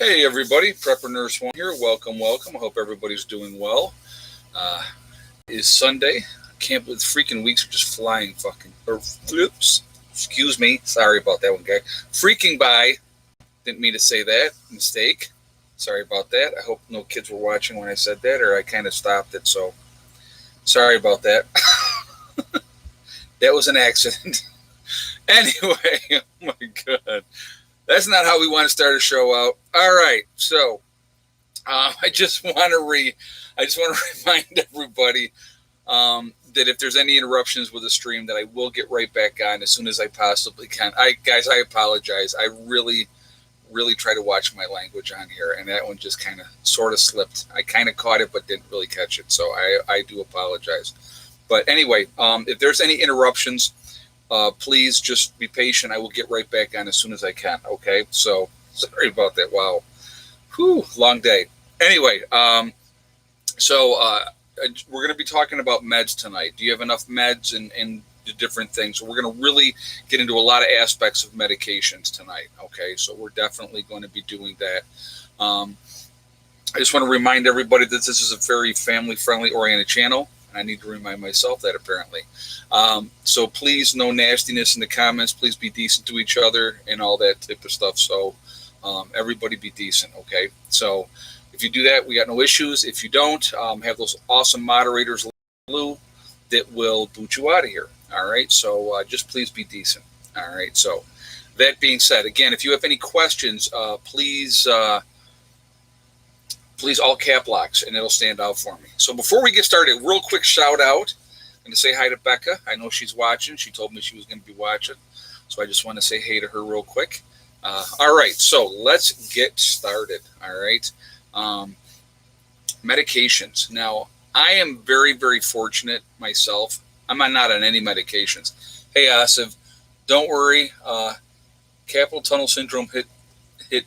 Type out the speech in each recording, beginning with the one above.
Hey everybody, Prepper Nurse One here. Welcome. I hope everybody's doing well. It is Sunday. I can't believe the freaking weeks are just flying oops. Excuse me. Sorry about that one, guy. Freaking by. Didn't mean to say that. Mistake. Sorry about that. I hope no kids were watching when I said that, or I kind of stopped it, so sorry about that. That was an accident. Anyway, oh my God. That's not how we want to start a show out. All right, so I just want to remind everybody that if there's any interruptions with the stream, that I will get right back on as soon as I possibly can. I apologize. I really try to watch my language on here, and that one just kind of sort of slipped. I kind of caught it, but didn't really catch it, so I do apologize. But anyway, if there's any interruptions, please just be patient. I will get right back on as soon as I can. Okay. So sorry about that. Wow. Whew, long day. Anyway, so we're going to be talking about meds tonight. Do you have enough meds and the different things? So we're going to really get into a lot of aspects of medications tonight. Okay. So we're definitely going to be doing that. I just want to remind everybody that this is a very family-friendly oriented channel. I need to remind myself that apparently. So please, no nastiness in the comments. Please be decent to each other and all that type of stuff. So everybody be decent, okay? So if you do that, we got no issues. If you don't, have those awesome moderators that will boot you out of here, all right? So just please be decent, all right? So that being said, again, if you have any questions, please all cap locks, and it'll stand out for me. So before we get started, real quick shout out. I'm going to say hi to Becca. I know she's watching. She told me she was going to be watching. So I just want to say hey to her real quick. All right, so let's get started. All right. Medications. Now, I am very, very fortunate myself. I'm not on any medications. Hey, Asif, don't worry. Carpal tunnel syndrome hit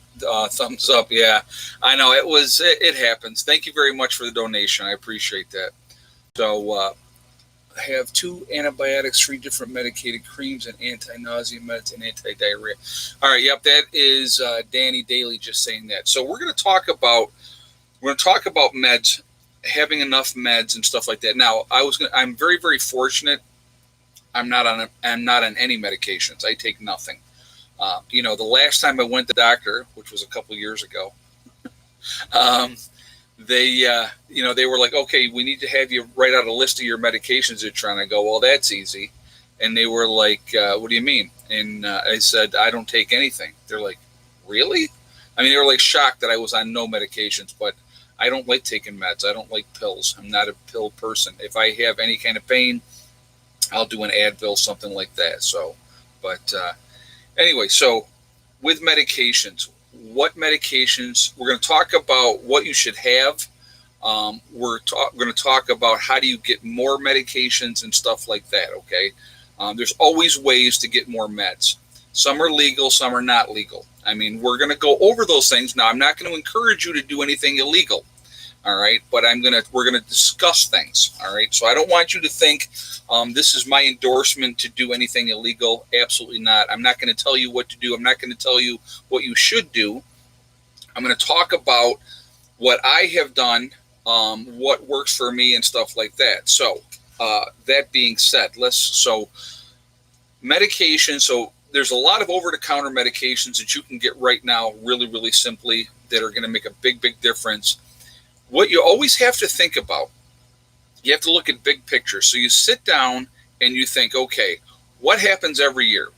thumbs up. Yeah, I know it happens. Thank you very much for the donation. I appreciate that. So I have 2 antibiotics, 3 different medicated creams, and anti-nausea meds and anti-diarrhea. All right, yep, that is Danny Daly just saying that. So we're going to talk about meds, having enough meds and stuff like that. Now, I'm very, very fortunate. I'm not on any medications. I take nothing. The last time I went to the doctor, which was a couple years ago, they were like, okay, we need to have you write out a list of your medications that you're on. I go, well, that's easy. And they were like, what do you mean? And I said, I don't take anything. They're like, really? I mean, they were like shocked that I was on no medications, but I don't like taking meds. I don't like pills. I'm not a pill person. If I have any kind of pain, I'll do an Advil, something like that. So, but, anyway, so with medications, what medications, we're going to talk about what you should have. We're going to talk about how do you get more medications and stuff like that, okay? There's always ways to get more meds. Some are legal, some are not legal. I mean, we're going to go over those things. Now, I'm not going to encourage you to do anything illegal, all right? But we're going to discuss things, all right? So I don't want you to think this is my endorsement to do anything illegal. Absolutely not. I'm not going to tell you what to do. I'm not going to tell you what you should do. I'm going to talk about what I have done, what works for me and stuff like that. So that being said, medication. So there's a lot of over-the-counter medications that you can get right now really, really simply that are going to make a big, big difference. What you always have to think about, you have to look at big picture. So you sit down and you think, okay, what happens every year?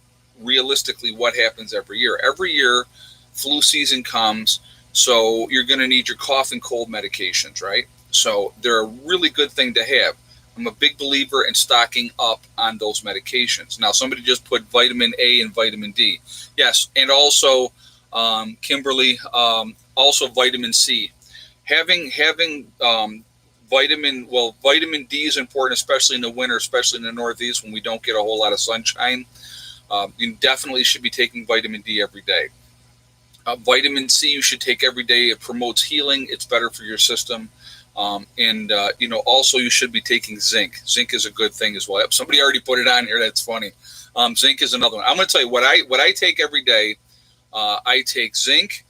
Realistically, what happens every year? Every year, flu season comes, so you're going to need your cough and cold medications, right? So they're a really good thing to have. I'm a big believer in stocking up on those medications. Now, somebody just put vitamin A and vitamin D. Yes, and also, Kimberly, also vitamin C. Having vitamin D is important, especially in the winter, especially in the Northeast when we don't get a whole lot of sunshine. You definitely should be taking vitamin D every day. Vitamin C you should take every day. It promotes healing. It's better for your system. Also you should be taking zinc. Zinc is a good thing as well. Somebody already put it on here. That's funny. Zinc is another one. I'm going to tell you what I take every day. I take zinc.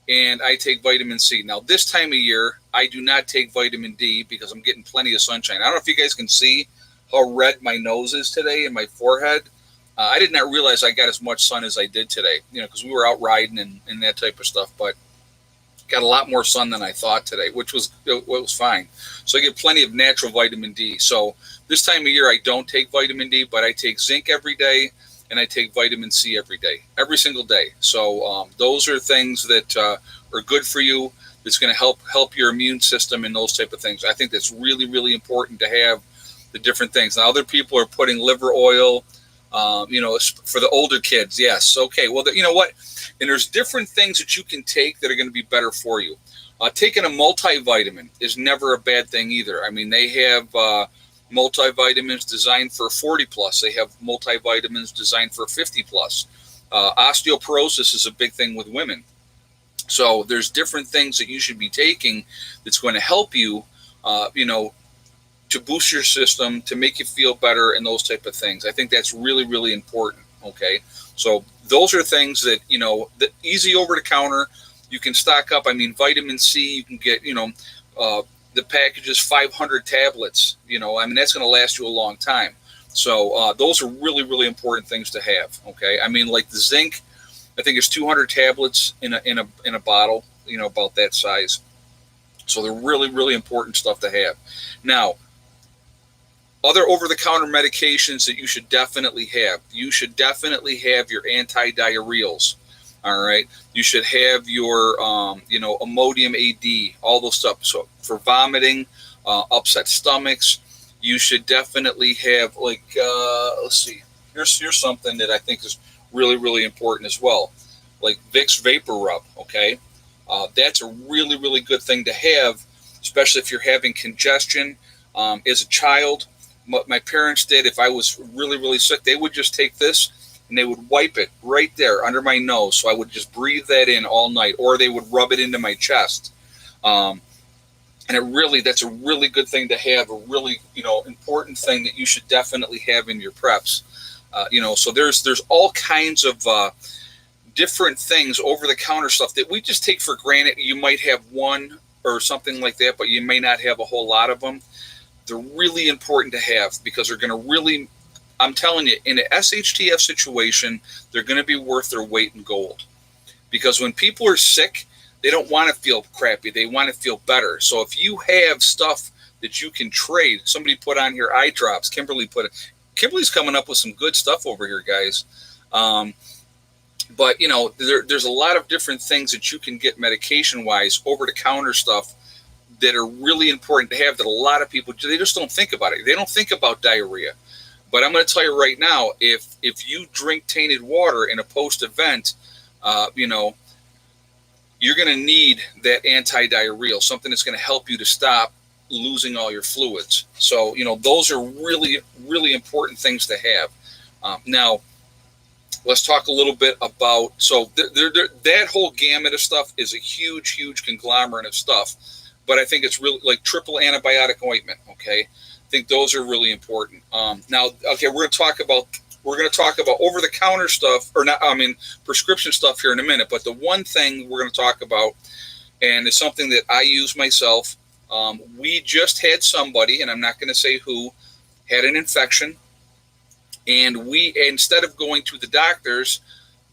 and I take vitamin C. Now, this time of year, I do not take vitamin D because I'm getting plenty of sunshine. I don't know if you guys can see how red my nose is today and my forehead. I did not realize I got as much sun as I did today, because we were out riding and that type of stuff, but got a lot more sun than I thought today, which was fine. So I get plenty of natural vitamin D. So this time of year, I don't take vitamin D, but I take zinc every day, and I take vitamin C every day, every single day. So those are things that are good for you. That's going to help your immune system and those type of things. I think that's really, really important to have the different things. Now, other people are putting liver oil, for the older kids. Yes. Okay. Well, you know what? And there's different things that you can take that are going to be better for you. Taking a multivitamin is never a bad thing either. I mean, they have multivitamins designed for 40 plus. They have multivitamins designed for 50 plus. Osteoporosis is a big thing with women. So there's different things that you should be taking that's going to help you, to boost your system, to make you feel better, and those type of things. I think that's really, really important. Okay. So those are things that, that easy over the counter. You can stock up. I mean, vitamin C, you can get, the package is 500 tablets, that's going to last you a long time. So those are really, really important things to have. Okay. I mean, like the zinc, I think it's 200 tablets in a bottle, about that size. So they're really, really important stuff to have. Now, other over-the-counter medications that you should definitely have. You should definitely have your anti-diarrheals. All right. You should have your, Imodium AD, all those stuff. So for vomiting, upset stomachs, you should definitely have let's see. Here's something that I think is really, really important as well, like Vicks Vapor Rub. Okay. That's a really, really good thing to have, especially if you're having congestion. As a child, what my parents did, if I was really, really sick, they would just take this and they would wipe it right there under my nose. So I would just breathe that in all night, or they would rub it into my chest. And that's a really good thing to have, a really, important thing that you should definitely have in your preps. So there's all kinds of different things, over-the-counter stuff that we just take for granted. You might have one or something like that, but you may not have a whole lot of them. They're really important to have because they're going to really, I'm telling you, in an SHTF situation, they're going to be worth their weight in gold. Because when people are sick, they don't want to feel crappy. They want to feel better. So if you have stuff that you can trade, somebody put on here eye drops. Kimberly's coming up with some good stuff over here, guys. But, there's a lot of different things that you can get medication-wise, over-the-counter stuff, that are really important to have that a lot of people, they just don't think about it. They don't think about diarrhea. But I'm going to tell you right now, if you drink tainted water in a post-event, you're going to need that anti-diarrheal, something that's going to help you to stop losing all your fluids. So, those are really, really important things to have. Now, let's talk a little bit about, so that whole gamut of stuff is a huge, huge conglomerate of stuff. But I think it's really like triple antibiotic ointment. Okay, I think those are really important. Now, okay, we're going to talk about over-the-counter stuff, prescription stuff here in a minute. But the one thing we're going to talk about, and it's something that I use myself. We just had somebody, and I'm not going to say who, had an infection, and we, instead of going to the doctors,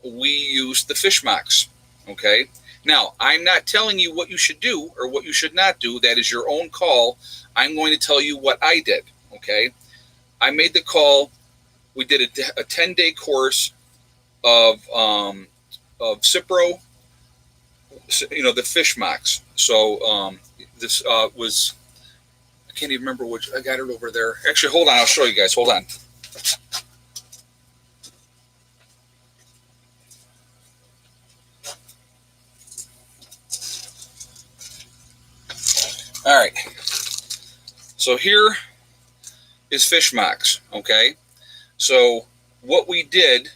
we used the fish mox. Okay. Now, I'm not telling you what you should do or what you should not do. That is your own call. I'm going to tell you what I did, okay? I made the call. We did a 10-day course of Cipro, the fish mox. So this was, I can't even remember which, I got it over there. Actually, hold on. I'll show you guys. Hold on. All right, so here is fish mox, okay? So what we did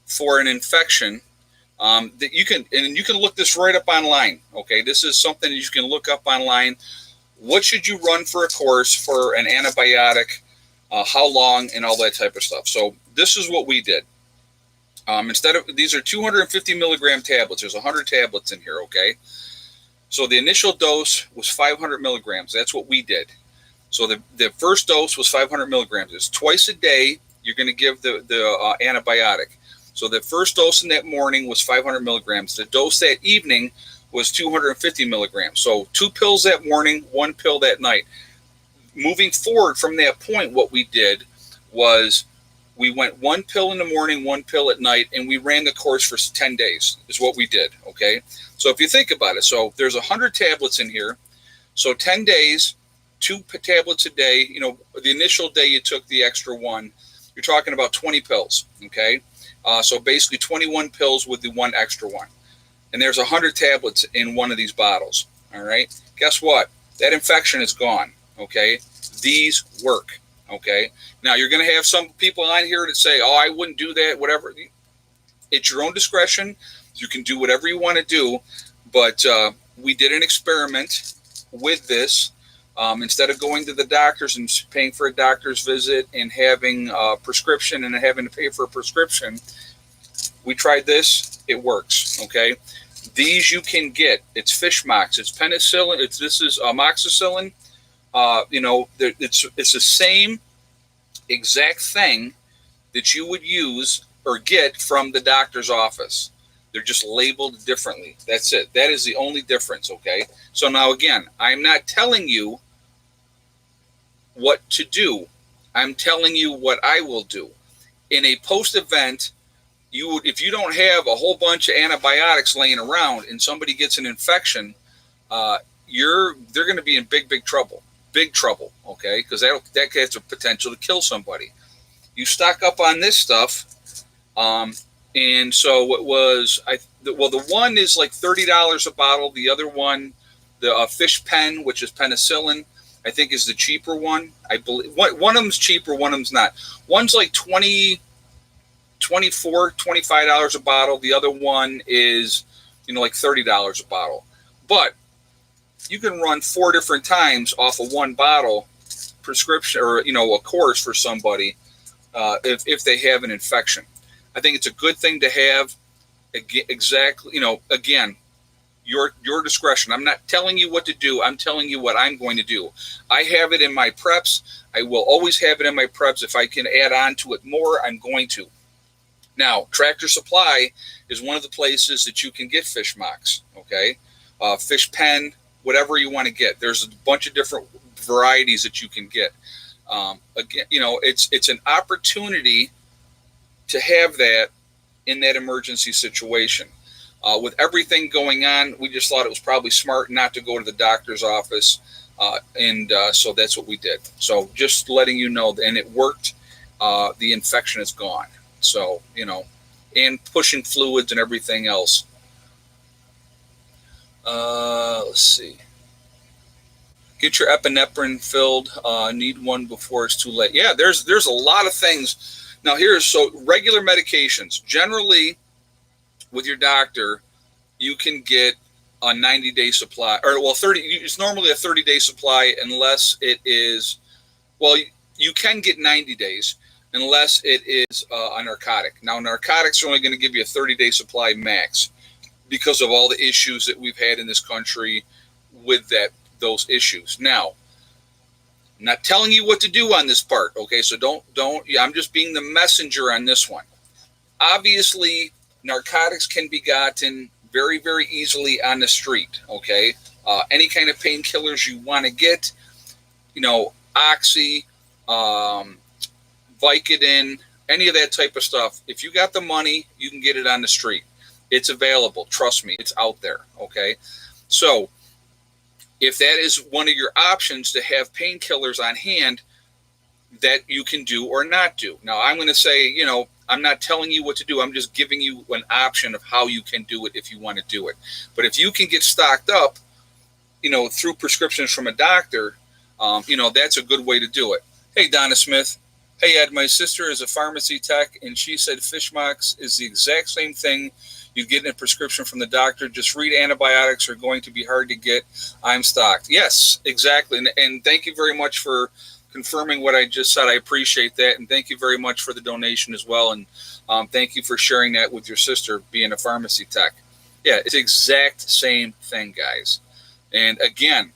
for an infection, that you can look this right up online, okay? This is something that you can look up online. What should you run for a course for an antibiotic, how long, and all that type of stuff. So this is what we did. Instead of, these are 250 milligram tablets. There's 100 tablets in here, okay? So the initial dose was 500 milligrams. That's what we did. So the first dose was 500 milligrams. It's twice a day you're going to give the antibiotic. So the first dose in that morning was 500 milligrams. The dose that evening was 250 milligrams. So 2 pills that morning, 1 pill that night. Moving forward from that point, what we did was we went 1 pill in the morning, 1 pill at night, and we ran the course for 10 days is what we did, okay? So if you think about it, so there's 100 tablets in here. So 10 days, 2 tablets a day. You know, the initial day you took the extra 1. You're talking about 20 pills, okay? So basically 21 pills with the 1 extra 1. And there's 100 tablets in one of these bottles, all right? Guess what? That infection is gone, okay? These work, okay? Now, you're going to have some people on here that say, oh, I wouldn't do that, whatever. It's your own discretion. You can do whatever you want to do. But we did an experiment with this. Instead of going to the doctors and paying for a doctor's visit and having a prescription and having to pay for a prescription, we tried this. It works, okay? These you can get. It's fish mox. It's penicillin. This is amoxicillin. You know, it's the same exact thing that you would use or get from the doctor's office. They're just labeled differently. That's it. That is the only difference, okay? So now, again, I'm not telling you what to do. I'm telling you what I will do. In a post-event, if you don't have a whole bunch of antibiotics laying around and somebody gets an infection, they're going to be in big trouble. Big trouble, okay? Because that has the potential to kill somebody. You stock up on this stuff, and so it was. The one is like $30 a bottle. The other one, the fish pen, which is penicillin, I think is the cheaper one. I believe one of them's cheaper, one of them's not. One's like $24, $25 a bottle. The other one is, like $30 a bottle. But you can run 4 different times off of 1 bottle prescription, or a course for somebody if they have an infection. I think it's a good thing to have. Exactly, again, your discretion. I'm not telling you what to do. I'm telling you what I'm going to do. I have it in my preps. I will always have it in my preps. If I can add on to it more, I'm going to. Now, Tractor Supply is one of the places that you can get fish mox, okay? Fish pen, whatever you want to get. There's a bunch of different varieties that you can get. Again, it's an opportunity to have that in that emergency situation. With everything going on, we just thought it was probably smart not to go to the doctor's office, and so that's what we did. So just letting you know, and it worked. The infection is gone. So, and pushing fluids and everything else. Let's see. Get your epinephrine filled. Need one before it's too late. Yeah, there's a lot of things. Now so regular medications. Generally, with your doctor, you can get a 90-day supply, or 30. It's normally a 30-day supply unless it is. Well, you can get 90 days unless it is a narcotic. Now, narcotics are only going to give you a 30-day supply max because of all the issues that we've had in this country with those issues. Now, I'm not telling you what to do on this part, okay? So don't. I'm just being the messenger on this one. Obviously, narcotics can be gotten very, very easily on the street, okay? Any kind of painkillers you want to get, Oxy, Vicodin, any of that type of stuff. If you got the money, you can get it on the street. It's available. Trust me, it's out there, okay? So if that is one of your options to have painkillers on hand, that you can do or not do. Now, I'm going to say, I'm not telling you what to do. I'm just giving you an option of how you can do it if you want to do it. But if you can get stocked up, through prescriptions from a doctor, that's a good way to do it. Hey, Donna Smith. Hey, Ed, my sister is a pharmacy tech, and she said fish mox is the exact same thing you get in a prescription from the doctor. Just read antibiotics are going to be hard to get. I'm stocked. Yes, exactly. And thank you very much for confirming what I just said. I appreciate that, and thank you very much for the donation as well. And thank you for sharing that with your sister, being a pharmacy tech. Yeah, it's the exact same thing, guys. And again,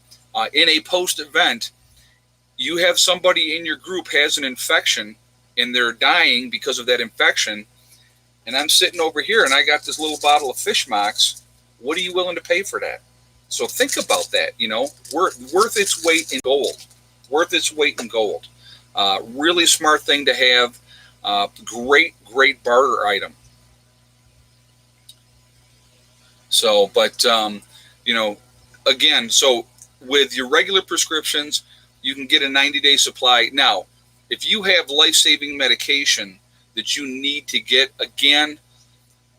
in a post-event, you have somebody in your group has an infection, and they're dying because of that infection. And I'm sitting over here, and I got this little bottle of fish mox. What are you willing to pay for that? So think about that. Worth its weight in gold. Worth its weight in gold. Really smart thing to have. Great barter item. So, but again, so with your regular prescriptions, you can get a 90-day supply. Now, if you have life-saving medication that you need to get, again,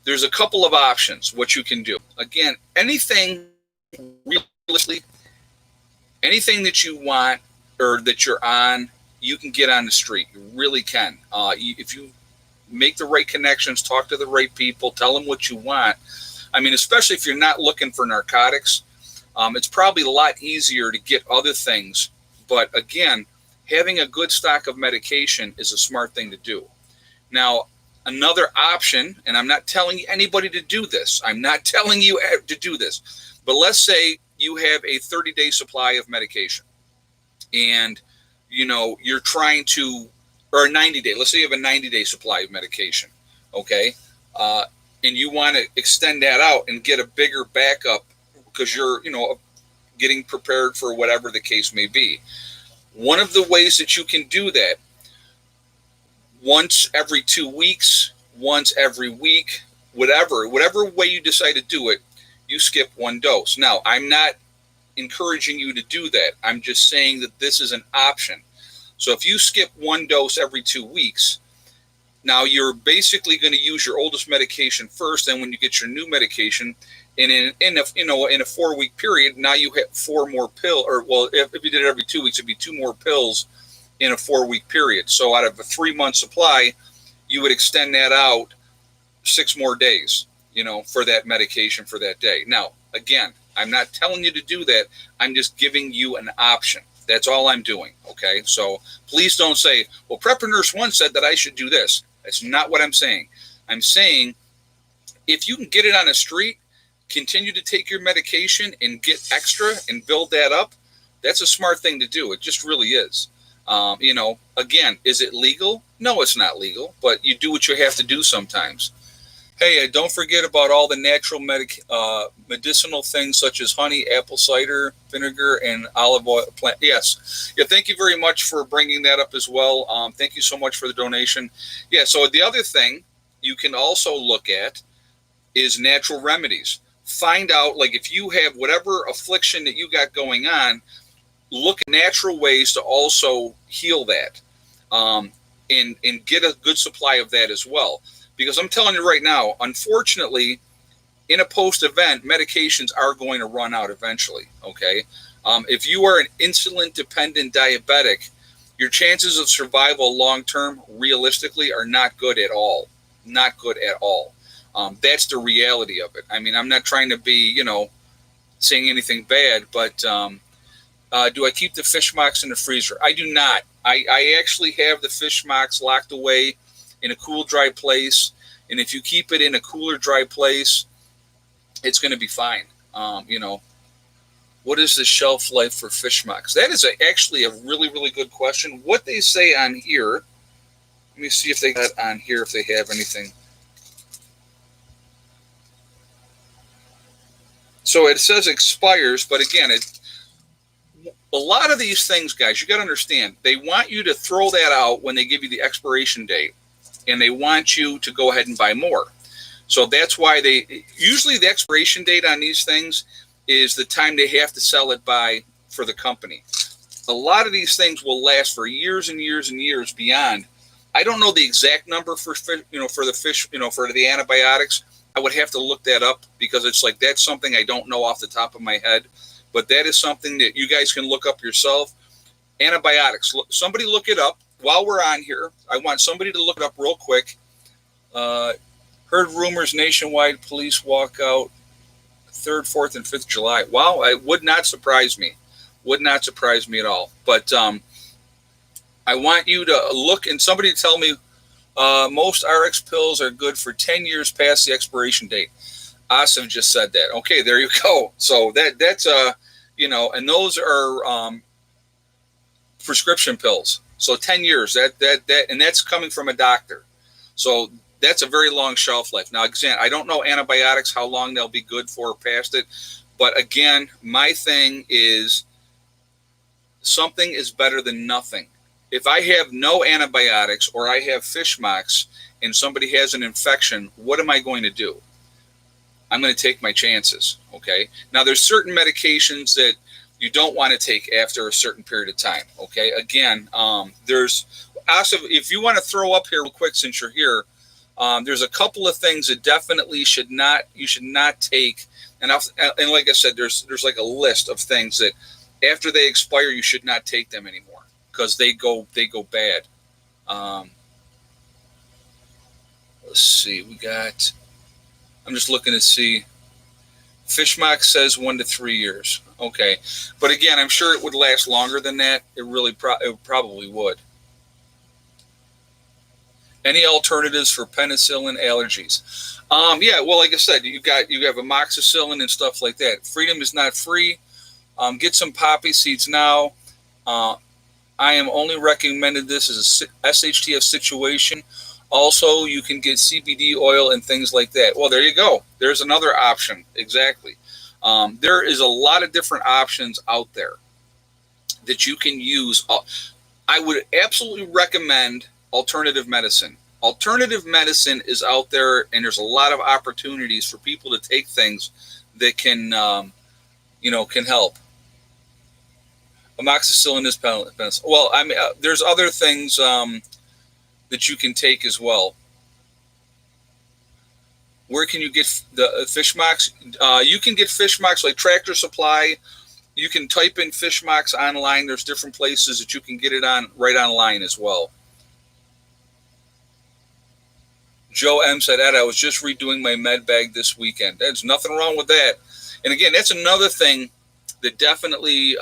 there's a couple of options what you can do. Again, anything realistically, anything that you want or that you're on, you can get on the street. You really can. If you make the right connections, talk to the right people, tell them what you want. I mean, especially if you're not looking for narcotics, it's probably a lot easier to get other things. But again, having a good stock of medication is a smart thing to do. Now, another option, and I'm not telling anybody to do this. I'm not telling you to do this. But let's say you have a 30-day supply of medication. And, you're trying to, or a 90-day. Let's say you have a 90-day supply of medication. Okay? And you want to extend that out and get a bigger backup because you're, getting prepared for whatever the case may be. One of the ways that you can do that, once every 2 weeks, once every week, whatever way you decide to do it, you skip one dose. Now, I'm not encouraging you to do that. I'm just saying that this is an option. So if you skip one dose every 2 weeks, now you're basically going to use your oldest medication first. Then when you get your new medication, and in a 4-week period, now you have 4 more pills. Or if you did it every 2 weeks, it'd be 2 more pills in a 4-week period. So out of a 3-month supply, you would extend that out 6 more days, for that medication for that day. Now, again, I'm not telling you to do that. I'm just giving you an option. That's all I'm doing. Okay. So please don't say, well, Prepper Nurse 1 said that I should do this. That's not what I'm saying. I'm saying if you can get it on the street, continue to take your medication and get extra and build that up. That's a smart thing to do. It just really is. Again, is it legal? No, it's not legal, but you do what you have to do sometimes. Hey, don't forget about all the natural medicinal things such as honey, apple cider vinegar, and olive oil plant. Yes. Yeah, thank you very much for bringing that up as well. Thank you so much for the donation. Yeah, so the other thing you can also look at is natural remedies. Find out, like, if you have whatever affliction that you got going on, look at natural ways to also heal that, and get a good supply of that as well. Because I'm telling you right now, unfortunately, in a post-event, medications are going to run out eventually, okay? If you are an insulin-dependent diabetic, your chances of survival long-term, realistically, are not good at all. Not good at all. That's the reality of it. I mean, I'm not trying to be, saying anything bad, but do I keep the fish mocks in the freezer? I do not. I actually have the fish mocks locked away in a cool, dry place. And if you keep it in a cooler, dry place, it's going to be fine. What is the shelf life for fish mocks? That is actually a really, really good question. What they say on here, let me see if they got on here, if they have anything. So it says expires, but again, a lot of these things, guys, you got to understand, they want you to throw that out when they give you the expiration date, and they want you to go ahead and buy more. So that's why usually the expiration date on these things is the time they have to sell it by for the company. A lot of these things will last for years and years and years beyond. I don't know the exact number for the fish, for the antibiotics. I would have to look that up because it's like, that's something I don't know off the top of my head, but that is something that you guys can look up yourself. Antibiotics, somebody look it up while we're on here. I want somebody to look it up real quick. Heard rumors nationwide police walk out 3rd, 4th, and 5th July. Wow, it would not surprise me. Would not surprise me at all. But I want you to look and somebody tell me most RX pills are good for 10 years past the expiration date. Asif just said that. Okay, there you go. So that's and those are prescription pills. So 10 years. And that's coming from a doctor. So that's a very long shelf life. Now, again, I don't know antibiotics, how long they'll be good for past it. But again, my thing is something is better than nothing. If I have no antibiotics or I have fish mox and somebody has an infection, what am I going to do? I'm going to take my chances, okay? Now, there's certain medications that you don't want to take after a certain period of time, okay? Again, there's also, if you want to throw up here real quick since you're here, there's a couple of things that definitely you should not take. And like I said, there's like a list of things that after they expire, you should not take them anymore because they go bad. Let's see, I'm just looking to see. Fishmox says 1 to 3 years. Okay. But again, I'm sure it would last longer than that. It probably would. Any alternatives for penicillin allergies? Yeah, well, like I said, you have amoxicillin and stuff like that. Freedom is not free. Get some poppy seeds now. I am only recommended this as a SHTF situation. Also, you can get CBD oil and things like that. Well, there you go. There's another option. Exactly. There is a lot of different options out there that you can use. I would absolutely recommend alternative medicine. Alternative medicine is out there, and there's a lot of opportunities for people to take things that can help. Amoxicillin is penicillin. Well, I mean, there's other things that you can take as well. Where can you get the fish mox? You can get fish mox like Tractor Supply. You can type in fish mox online. There's different places that you can get it on right online as well. Joe M said, Ed, I was just redoing my med bag this weekend. There's nothing wrong with that. And again, that's another thing that definitely,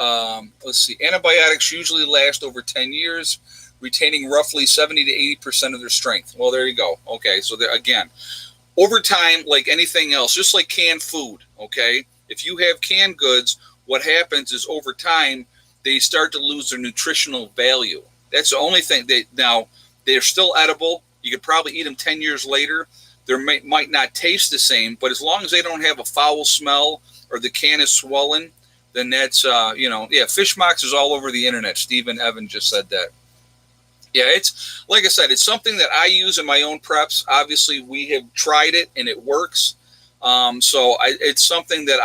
let's see, antibiotics usually last over 10 years, retaining roughly 70 to 80% of their strength. Well, there you go. Okay, so there, again, over time, like anything else, just like canned food, okay? If you have canned goods, what happens is over time, they start to lose their nutritional value. That's the only thing. Now, they're still edible. You could probably eat them 10 years later. They might not taste the same, but as long as they don't have a foul smell or the can is swollen, then that's, fish mox is all over the internet. Stephen Evan just said that. Yeah, it's, like I said, it's something that I use in my own preps. Obviously, we have tried it, and it works. It's something that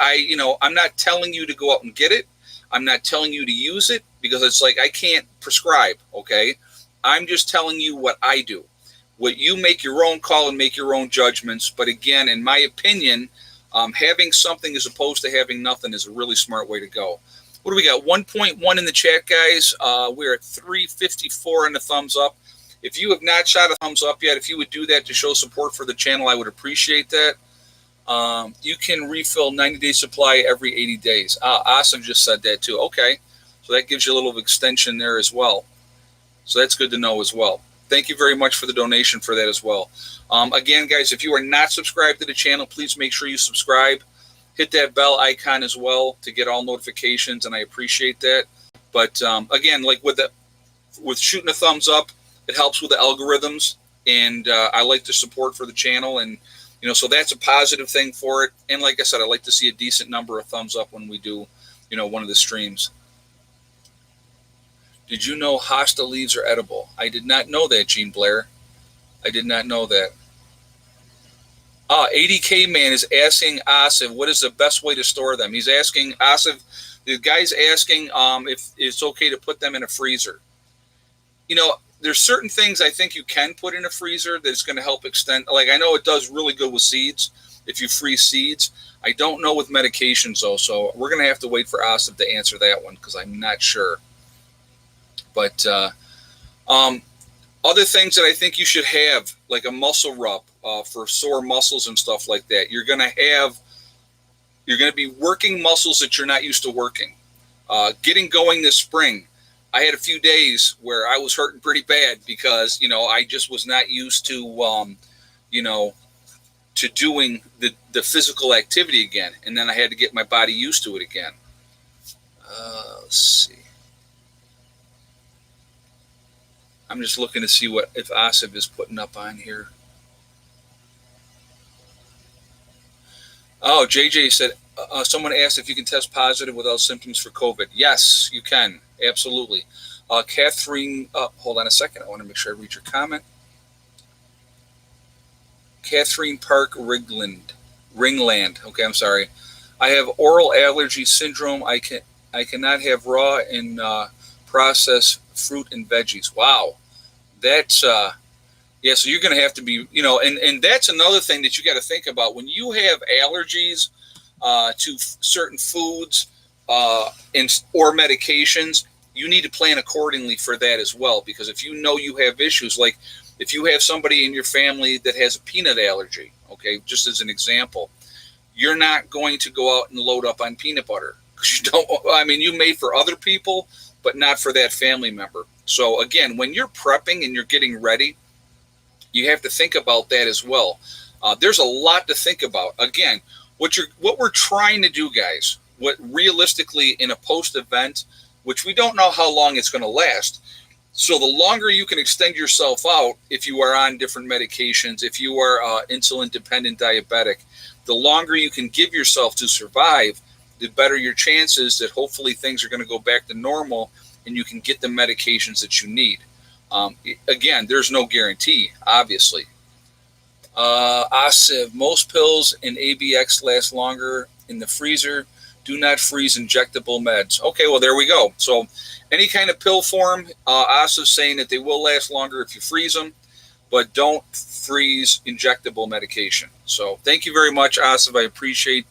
I'm not telling you to go out and get it. I'm not telling you to use it because it's like I can't prescribe, okay? I'm just telling you what I do. What you make your own call and make your own judgments. But again, in my opinion, having something as opposed to having nothing is a really smart way to go. What do we got? 1.1 in the chat, guys. We're at 354 in the thumbs up. If you have not shot a thumbs up yet, if you would do that to show support for the channel, I would appreciate that. You can refill 90-day supply every 80 days. Awesome just said that too. Okay. So that gives you a little extension there as well. So that's good to know as well. Thank you very much for the donation for that as well. Again, guys, if you are not subscribed to the channel, please make sure you subscribe. Hit that bell icon as well to get all notifications, and I appreciate that. But again, like with shooting a thumbs up, it helps with the algorithms, and I like the support for the channel, and so that's a positive thing for it. And like I said, I like to see a decent number of thumbs up when we do, one of the streams. Did you know hosta leaves are edible? I did not know that, Gene Blair. I did not know that. 80K Man is asking Asif, what is the best way to store them? He's asking Asif, the guy's asking if it's okay to put them in a freezer. There's certain things I think you can put in a freezer that's going to help extend. Like, I know it does really good with seeds if you freeze seeds. I don't know with medications, though, so we're going to have to wait for Asif to answer that one because I'm not sure. But other things that I think you should have, like a muscle rub for sore muscles and stuff like that. You're going to be working muscles that you're not used to working. Getting going this spring. I had a few days where I was hurting pretty bad because, I just was not used to, to doing the physical activity again. And then I had to get my body used to it again. Let's see. I'm just looking to see if Asif is putting up on here. Oh, JJ said, someone asked if you can test positive without symptoms for COVID. Yes, you can. Absolutely. Catherine, hold on a second. I want to make sure I read your comment. Catherine Park Ringland. Okay, I'm sorry. I have oral allergy syndrome. I cannot have raw and processed fruit and veggies. Wow. That's, yeah, so you're going to have to be, and that's another thing that you got to think about. When you have allergies to certain foods or medications, you need to plan accordingly for that as well. Because if you know you have issues, like if you have somebody in your family that has a peanut allergy, okay, just as an example, you're not going to go out and load up on peanut butter. Because you may for other people, but not for that family member. So again, when you're prepping and you're getting ready, you have to think about that as well. There's a lot to think about. Again, what we're trying to do, guys, what realistically in a post-event, which we don't know how long it's going to last. So the longer you can extend yourself out, if you are on different medications, if you are insulin-dependent diabetic, the longer you can give yourself to survive, the better your chances that hopefully things are going to go back to normal and you can get the medications that you need. Again, there's no guarantee, obviously. Asif, most pills in ABX last longer in the freezer. Do not freeze injectable meds. Okay, well, there we go. So any kind of pill form, Asif's saying that they will last longer if you freeze them, but don't freeze injectable medication. So thank you very much, Asif. I appreciate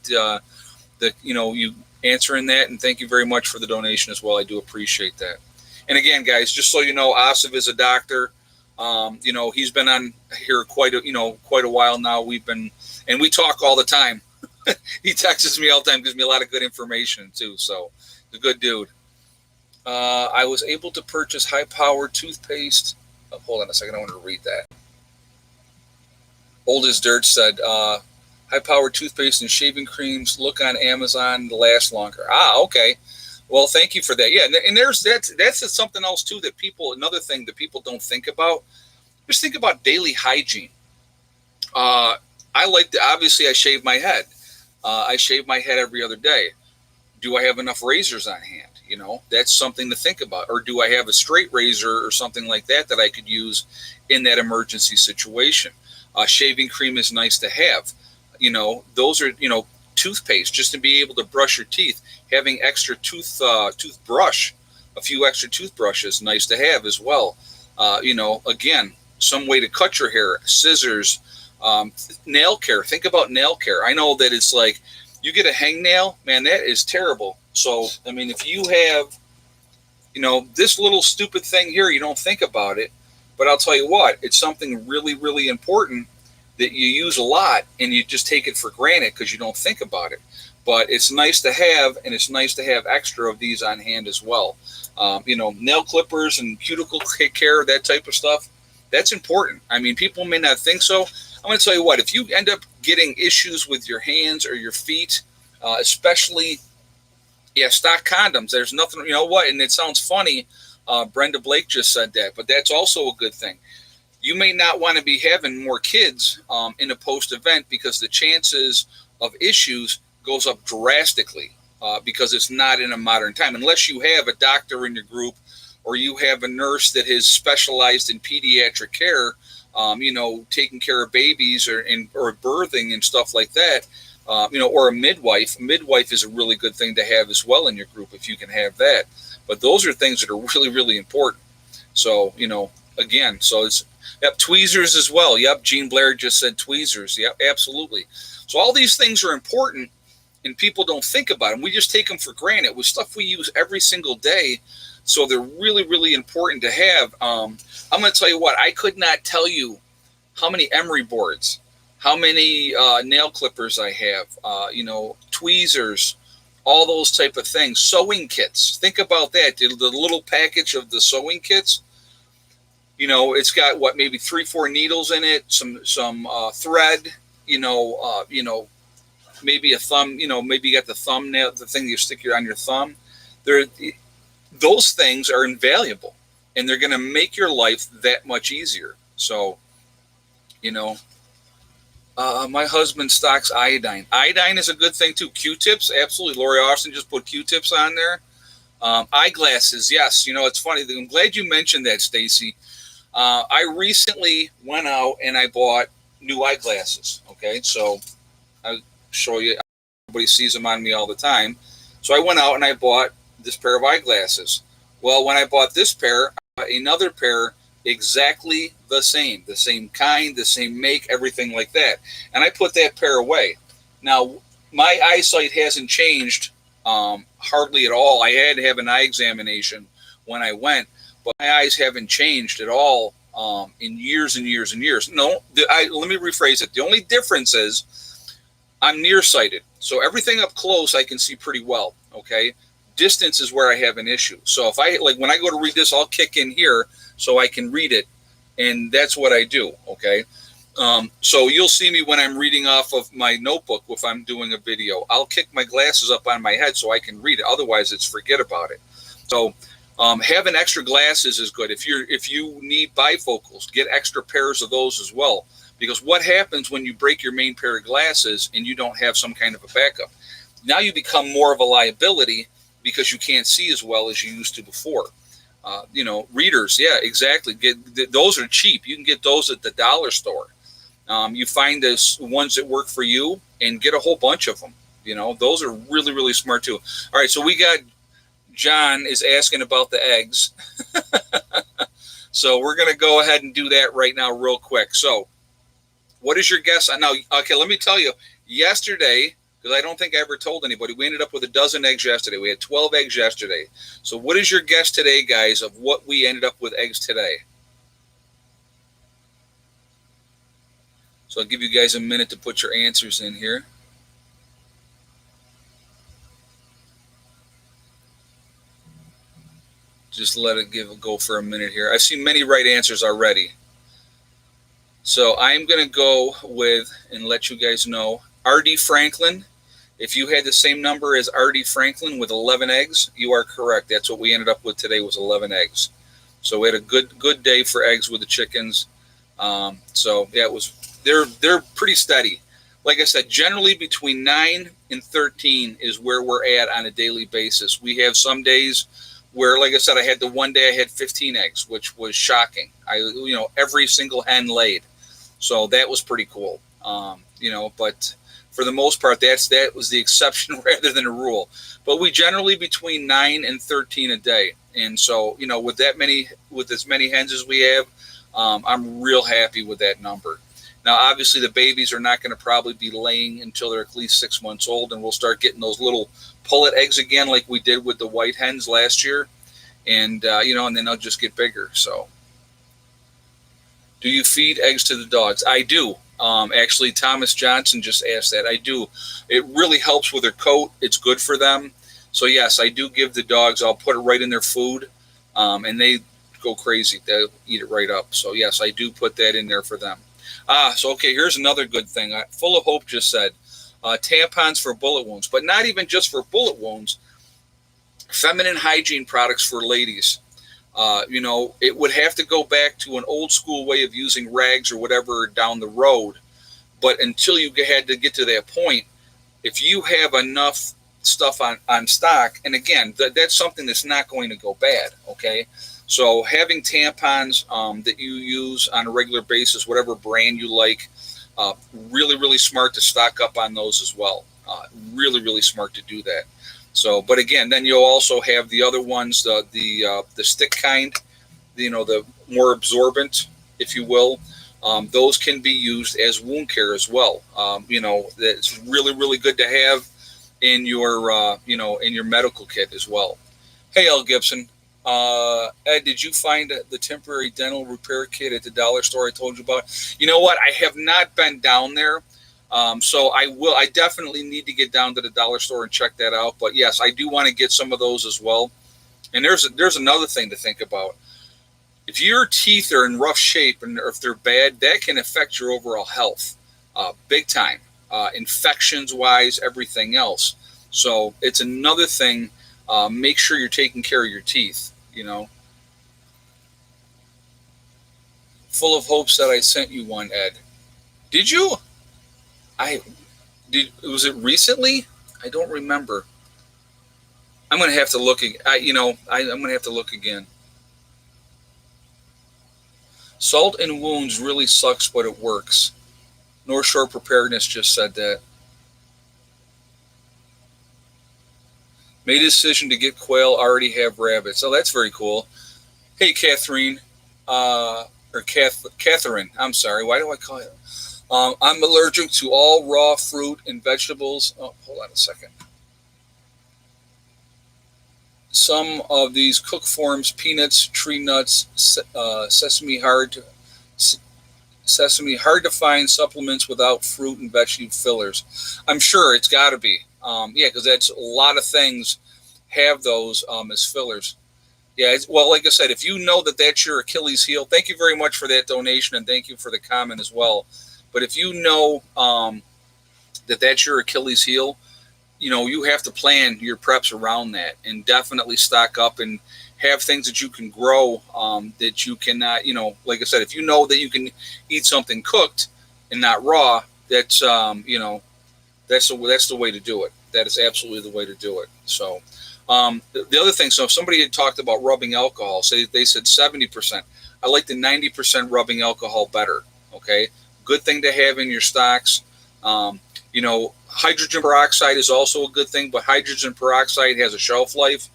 you answering that, and thank you very much for the donation as well. I do appreciate that. And again, guys, just so you know, Asif is a doctor. He's been on here quite a while now. We talk all the time. He texts me all the time, gives me a lot of good information too. So he's a good dude. I was able to purchase high-powered toothpaste. Oh, hold on a second. I want to read that. Old as Dirt said, high-powered toothpaste and shaving creams. Look on Amazon to last longer. Okay. Well, thank you for that. Yeah, and that's something else too another thing that people don't think about. Just think about daily hygiene. Obviously I shave my head. I shave my head every other day. Do I have enough razors on hand? That's something to think about. Or do I have a straight razor or something like that I could use in that emergency situation? Shaving cream is nice to have. Those are, toothpaste, just to be able to brush your teeth. Having extra toothbrush, a few extra toothbrushes, nice to have as well. Again, some way to cut your hair, scissors, nail care. Think about nail care. I know that it's like you get a hangnail, man, that is terrible. So, if you have, this little stupid thing here, you don't think about it, but I'll tell you what, it's something really, really important that you use a lot and you just take it for granted because you don't think about it. But it's nice to have, and it's nice to have extra of these on hand as well. Nail clippers and cuticle care, that type of stuff, that's important. People may not think so. I'm going to tell you what, if you end up getting issues with your hands or your feet, especially, stock condoms. There's nothing, and it sounds funny. Brenda Blake just said that, but that's also a good thing. You may not want to be having more kids in a post-event because the chances of issues goes up drastically because it's not in a modern time. Unless you have a doctor in your group or you have a nurse that is specialized in pediatric care, taking care of babies or birthing and stuff like that, or a midwife. A midwife is a really good thing to have as well in your group if you can have that. But those are things that are really, really important. So, again, so it's, tweezers as well. Yep, Jean Blair just said tweezers. Yep, absolutely. So all these things are important, and people don't think about them. We just take them for granted with stuff we use every single day. So they're really, really important to have. I'm going to tell you what, I could not tell you how many emery boards, how many nail clippers I have, tweezers, all those type of things. Sewing kits. Think about that. The little package of the sewing kits. It's got what, maybe 3-4 needles in it, some thread. Maybe a thumb. Maybe you got the thumbnail, the thing you stick on your thumb. Those things are invaluable, and they're going to make your life that much easier. So, my husband stocks iodine. Iodine is a good thing too. Q-tips, absolutely. Lori Austin just put Q-tips on there. Eyeglasses, yes. It's funny. I'm glad you mentioned that, Stacy. I recently went out and I bought new eyeglasses. Okay, so I'll show you. Everybody sees them on me all the time. So I went out and I bought this pair of eyeglasses. Well, when I bought this pair, I bought another pair exactly the same kind, the same make, everything like that. And I put that pair away. Now, my eyesight hasn't changed hardly at all. I had to have an eye examination when I went, but my eyes haven't changed at all in years and years and years. No, let me rephrase it. The only difference is I'm nearsighted. So everything up close I can see pretty well, okay? Distance is where I have an issue. So if when I go to read this, I'll kick in here so I can read it, and that's what I do, okay? So you'll see me when I'm reading off of my notebook if I'm doing a video. I'll kick my glasses up on my head so I can read it. Otherwise, it's forget about it. So having extra glasses is good. If you need bifocals, get extra pairs of those as well. Because what happens when you break your main pair of glasses and you don't have some kind of a backup? Now you become more of a liability because you can't see as well as you used to before. Readers, yeah, exactly. Those are cheap. You can get those at the dollar store. You find those ones that work for you and get a whole bunch of them. Those are really, really smart too. All right, so we got John is asking about the eggs. So we're going to go ahead and do that right now real quick. So what is your guess? Now, okay, let me tell you, yesterday, because I don't think I ever told anybody, we ended up with a dozen eggs yesterday. We had 12 eggs yesterday. So what is your guess today, guys, of what we ended up with eggs today? So I'll give you guys a minute to put your answers in here. Just let it go for a minute here. I've seen many right answers already. So I'm going to go with, and let you guys know, R.D. Franklin. If you had the same number as R.D. Franklin with 11 eggs, you are correct. That's what we ended up with today, was 11 eggs. So we had a good day for eggs with the chickens. So yeah, they're pretty steady. Like I said, generally between 9 and 13 is where we're at on a daily basis. We have some days where, like I said, I had the one day I had 15 eggs, which was shocking. Every single hen laid. So that was pretty cool. But for the most part, that was the exception rather than a rule. But we generally between 9 and 13 a day. And so, with as many hens as we have, I'm real happy with that number. Now, obviously, the babies are not going to probably be laying until they're at least 6 months old, and we'll start getting those little pullet eggs again like we did with the white hens last year. And, and then they'll just get bigger. So, do you feed eggs to the dogs? I do. Actually, Thomas Johnson just asked that. I do. It really helps with their coat. It's good for them. So, yes, I do give the dogs. I'll put it right in their food, and they go crazy. They'll eat it right up. So, yes, I do put that in there for them. Okay, here's another good thing. Full of Hope just said, tampons for bullet wounds, but not even just for bullet wounds. Feminine hygiene products for ladies. It would have to go back to an old school way of using rags or whatever down the road. But until you had to get to that point, if you have enough stuff on stock, and again, that's something that's not going to go bad, okay? So having tampons that you use on a regular basis, whatever brand you like, really, really smart to stock up on those as well. Really, really smart to do that. So, but again, then you'll also have the other ones, the stick kind, the more absorbent, if you will. Those can be used as wound care as well. That's really, really good to have in your, in your medical kit as well. Hey, L. Gibson. Ed, did you find the temporary dental repair kit at the dollar store I told you about? You know what? I have not been down there. So I definitely need to get down to the dollar store and check that out. But yes, I do want to get some of those as well. And there's another thing to think about. If your teeth are in rough shape and if they're bad, that can affect your overall health, big time, infections wise, everything else. So it's another thing. Make sure you're taking care of your teeth. Full of hopes that I sent you one, Ed. Did you? I did. Was it recently? I don't remember. I'm gonna have to look. I'm gonna have to look again. Salt in wounds really sucks, but it works. North Shore Preparedness just said that. Made a decision to get quail. Already have rabbits. Oh, that's very cool. Hey, Catherine, Catherine. I'm sorry. Why do I call it? I'm allergic to all raw fruit and vegetables. Oh, hold on a second. Some of these cook forms: peanuts, tree nuts, sesame hard to find supplements without fruit and vegetable fillers. I'm sure it's got to be. Yeah, because that's a lot of things have those as fillers. Yeah, well, like I said, if you know that that's your Achilles heel, thank you very much for that donation, and thank you for the comment as well. But if you know that that's your Achilles heel, you have to plan your preps around that and definitely stock up and have things that you can grow that you cannot, like I said, if you know that you can eat something cooked and not raw, that's, that's the way to do it. That is absolutely the way to do it. So the other thing, so if somebody had talked about rubbing alcohol, say they said 70%, I like the 90% rubbing alcohol better. Okay. Good thing to have in your stocks. Hydrogen peroxide is also a good thing, but hydrogen peroxide has a shelf life.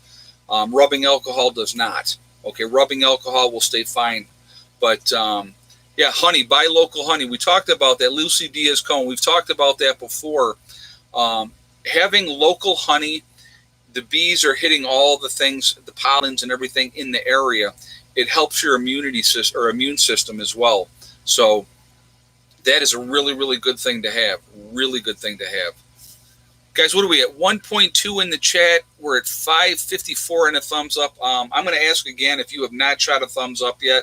Rubbing alcohol does not. Okay, rubbing alcohol will stay fine. But, honey, buy local honey. We talked about that. Lucy Diaz-Cohen, we've talked about that before. Having local honey, the bees are hitting all the things, the pollens and everything in the area. It helps your immunity system or immune system as well. So that is a really, really good thing to have. Really good thing to have. Guys, what are we at? 1.2 in the chat. We're at 554 and a thumbs up. I'm going to ask again, if you have not shot a thumbs up yet,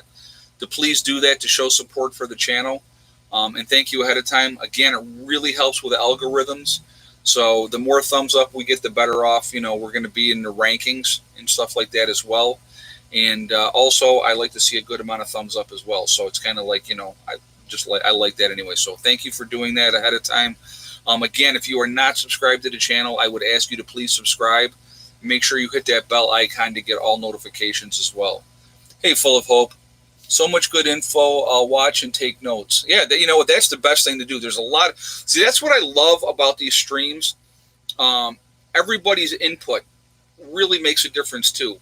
to please do that to show support for the channel. And thank you ahead of time. Again, it really helps with the algorithms. So the more thumbs up we get, the better off, we're going to be in the rankings and stuff like that as well. And also, I like to see a good amount of thumbs up as well. So it's kind of like, I like that anyway. So thank you for doing that ahead of time. Again, if you are not subscribed to the channel, I would ask you to please subscribe. Make sure you hit that bell icon to get all notifications as well. Hey, Full of Hope. So much good info. I'll watch and take notes. Yeah, that's the best thing to do. There's a lot. See, that's what I love about these streams. Everybody's input really makes a difference too.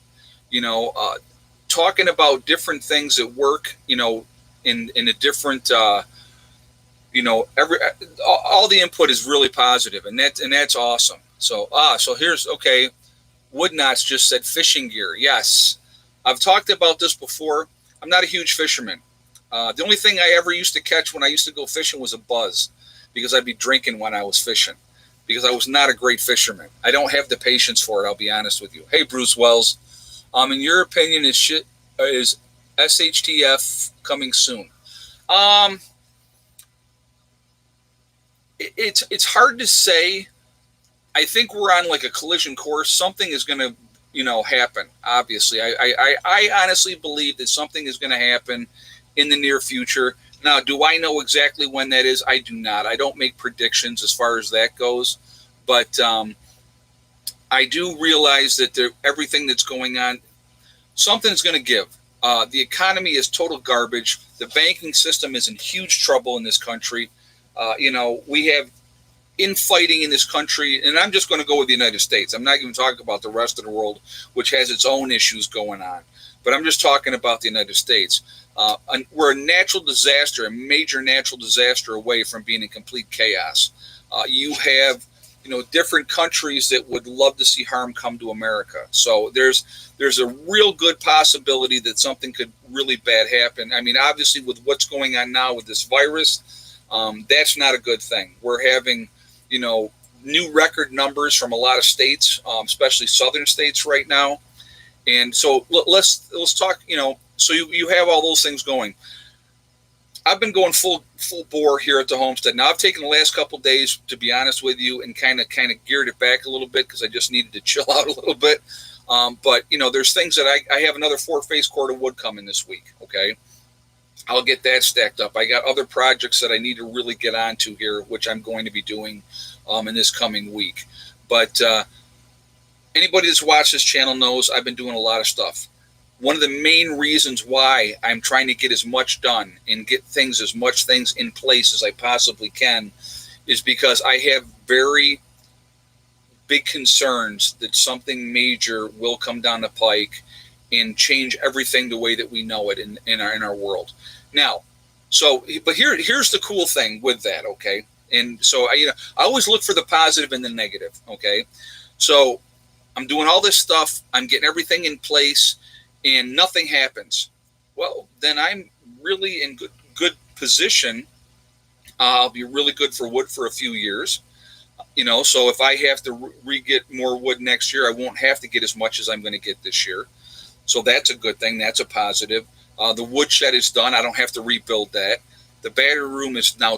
Talking about different things at work, in a different, all the input is really positive, and that's awesome. So here's, okay, Woodknots just said fishing gear. Yes, I've talked about this before. I'm not a huge fisherman. The only thing I ever used to catch when I used to go fishing was a buzz, because I'd be drinking when I was fishing, because I was not a great fisherman. I don't have the patience for it, I'll be honest with you. Hey, Bruce Wells, in your opinion, is SHTF coming soon? It's hard to say. I think we're on like a collision course. Something is going to, happen. Obviously, I honestly believe that something is going to happen in the near future. Now, do I know exactly when that is? I do not. I don't make predictions as far as that goes, but I do realize that everything that's going on, something's going to give. The economy is total garbage. The banking system is in huge trouble in this country. We have infighting in this country, and I'm just going to go with the United States. I'm not even talking about the rest of the world, which has its own issues going on. But I'm just talking about the United States. We're a natural disaster, a major natural disaster away from being in complete chaos. You have, different countries that would love to see harm come to America. So there's a real good possibility that something could really bad happen. I mean, obviously, with what's going on now with this virus, That's not a good thing. We're having, new record numbers from a lot of states, especially southern states right now. And so let's talk, so you have all those things going. I've been going full bore here at the homestead. Now I've taken the last couple of days, to be honest with you, and kind of geared it back a little bit because I just needed to chill out a little bit. But there's things that I have another 4-face cord of wood coming this week. Okay, I'll get that stacked up. I got other projects that I need to really get onto here, which I'm going to be doing in this coming week. But anybody that's watched this channel knows I've been doing a lot of stuff. One of the main reasons why I'm trying to get as much done and get as much things in place as I possibly can is because I have very big concerns that something major will come down the pike and change everything the way that we know it in our world. Now, but here's the cool thing with that, okay? And so I always look for the positive and the negative, okay? So I'm doing all this stuff, I'm getting everything in place, and nothing happens. Well, then I'm really in good position. I'll be really good for wood for a few years. So if I have to re-get more wood next year, I won't have to get as much as I'm going to get this year. So that's a good thing. That's a positive. The woodshed is done. I don't have to rebuild that. The battery room is now